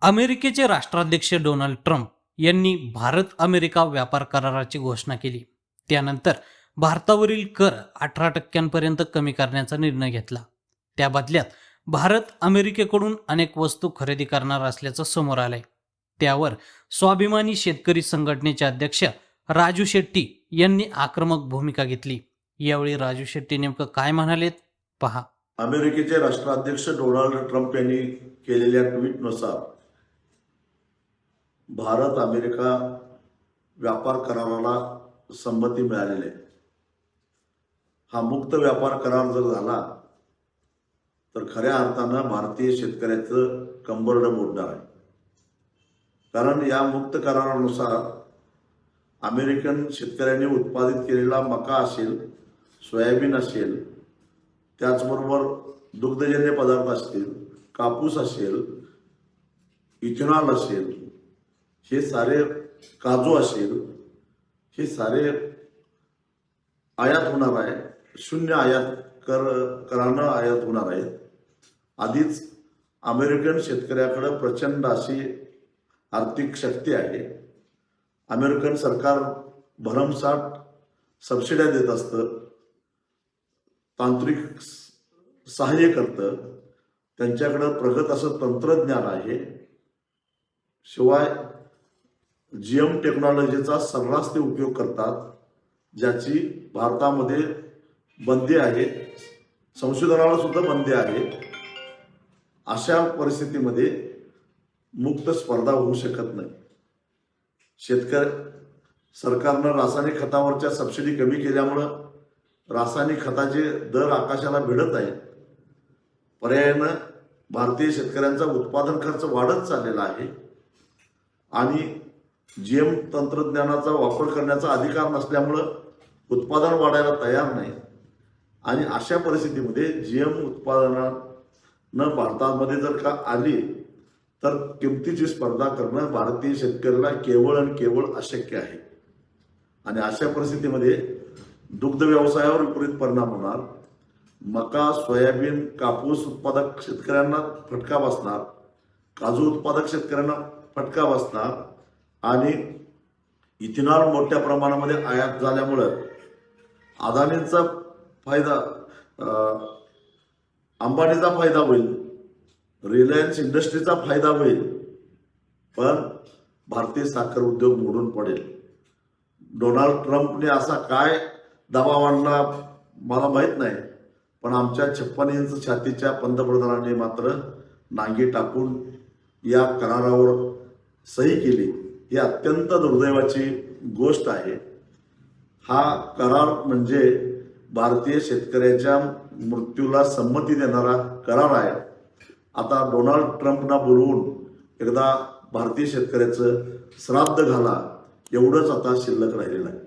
अमेरिकेचे राष्ट्राध्यक्ष Donald Trump यांनी भारत अमेरिका व्यापार कराराची घोषणा केली. त्यानंतर भारतावरील कर 18% कमी करण्याचा निर्णय घेतला. त्या बदल्यात भारत अमेरिकेकडून अनेक वस्तू खरेदी करणार असल्याचं समोर आलंय. त्यावर स्वाभिमानी शेतकरी संघटनेचे अध्यक्ष राजू शेट्टी यांनी आक्रमक भूमिका घेतली. यावेळी राजू शेट्टी नेमकं काय म्हणालेत पहा. अमेरिकेचे राष्ट्राध्यक्ष डोनाल्ड ट्रम्प यांनी केलेल्या ट्विटनुसार भारत अमेरिका व्यापार कराराला संमती मिळालेली आहे. हा मुक्त व्यापार करार जर झाला तर खऱ्या अर्थानं भारतीय शेतकऱ्याचं कंबरडं मोडणार आहे. कारण या मुक्त करारानुसार अमेरिकन शेतकऱ्यांनी उत्पादित केलेला मका असेल, सोयाबीन असेल, त्याचबरोबर दुग्धजन्य पदार्थ असतील, कापूस असेल, इथेनॉल असेल, हे सारे काजू असेल, हे सारे आयात होणार आहे. शून्य आयात करानं आयात होणार आहेत. आधीच अमेरिकन शेतकऱ्याकडे प्रचंड अशी आर्थिक शक्ती आहे. अमेरिकन सरकार भरमसाठ सबसिड्या देत असतं, तांत्रिक सहाय्य करतं, त्यांच्याकडं प्रगत असं तंत्रज्ञान आहे. शिवाय GM टेक्नॉलॉजीचा सर्रास ते उपयोग करतात, ज्याची भारतामध्ये बंदी आहे, संशोधनाला सुद्धा बंदी आहे. अशा परिस्थितीमध्ये मुक्त स्पर्धा होऊ शकत नाही. सरकारनं रासायनिक खतावरच्या सबसिडी कमी केल्यामुळं रासायनिक खताचे दर आकाशाला भिडत आहेत. पर्यायानं भारतीय शेतकऱ्यांचा उत्पादन खर्च वाढत चाललेला आहे आणि GM तंत्रज्ञानाचा वापर करण्याचा अधिकार नसल्यामुळं उत्पादन वाढायला तयार नाही. आणि अशा परिस्थितीमध्ये GM उत्पादनानं भारतामध्ये जर का आली तर किमतीची स्पर्धा करणं भारतीय शेतकऱ्याला केवळ आणि केवळ अशक्य आहे. आणि अशा परिस्थितीमध्ये दुग्ध व्यवसायावर विपरीत परिणाम होणार. मका, सोयाबीन, कापूस उत्पादक शेतकऱ्यांना फटका बसणार, काजू उत्पादक शेतकऱ्यांना फटका बसणार आणि इथेनॉल मोठ्या प्रमाणामध्ये आयात झाल्यामुळं अदानींचा फायदा, अंबानीचा फायदा होईल, रिलायन्स इंडस्ट्रीचा फायदा होईल, पण भारतीय साखर उद्योग मोडून पडेल. डोनाल्ड ट्रम्पने असा काय दबाव आणला मला माहीत नाही, पण आमच्या 56 इंच छातीच्या पंतप्रधानांनी मात्र नांगी टाकून या करारावर सही केली. ही अत्यंत दुर्दैवाची गोष्ट आहे. हा करार म्हणजे भारतीय शेतकऱ्याच्या मृत्यूला संमती देणारा करार आहे. आता डोनाल्ड ट्रम्पना बोलवून एकदा भारतीय शेतकऱ्याचं श्राद्ध घाला, एवढंच आता शिल्लक राहिलेलं आहे.